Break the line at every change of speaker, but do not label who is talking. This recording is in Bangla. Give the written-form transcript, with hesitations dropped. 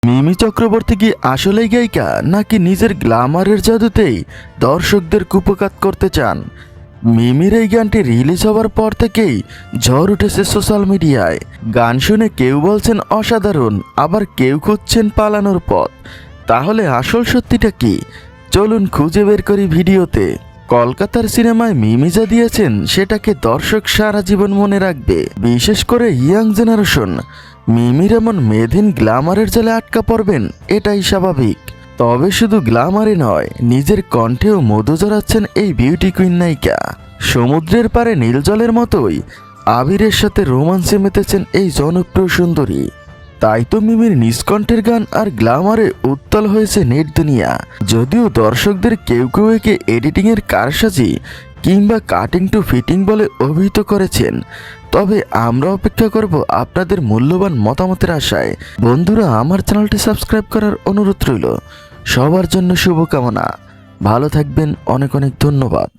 মিমি চক্রবর্তী কি আসলেই গায়িকা, নাকি নিজের গ্ল্যামারের জাদুতেই দর্শকদের কুপকাত করতে চান? মিমির এই গানটি রিলিজ হওয়ার পর থেকেই ঝড় উঠেছে সোশ্যাল মিডিয়ায়। গান শুনে কেউ বলছেন অসাধারণ, আবার কেউ খুঁজছেন পালানোর পথ। তাহলে আসল সত্যিটা কি? চলুন খুঁজে বের করি ভিডিওতে। কলকাতার সিনেমায় মিমি যা দিয়েছেন সেটাকে দর্শক সারা জীবন মনে রাখবে, বিশেষ করে ইয়াং জেনারেশন। মিমির এমন মেধহীন গ্ল্যামারের জালে আটকা পড়বেন এটাই স্বাভাবিক। তবে শুধু গ্ল্যামারে নয়, নিজের কণ্ঠেও মধু জড়াচ্ছেন এই বিউটি কুইন নায়িকা। সমুদ্রের পাড়ে নীল জলের মতোই আবিরের সাথে রোমান্সে মেতেছেন এই জনপ্রিয় সুন্দরী। তাই তো মিমির নিষ্কণ্ঠের গান আর গ্ল্যামারে উত্তাল হয়েছে নেট দুনিয়া। যদিও দর্শকদের কেউ কেউ একে এডিটিংয়ের কারসাজি কিংবা কাটিং টু ফিটিং বলে অভিহিত করেছেন, তবে আমরা অপেক্ষা করব আপনাদের মূল্যবান মতামতের আশায়। বন্ধুরা, আমার চ্যানেলটি সাবস্ক্রাইব করার অনুরোধ রইল। সবার জন্য শুভকামনা। ভালো থাকবেন, অনেক অনেক ধন্যবাদ।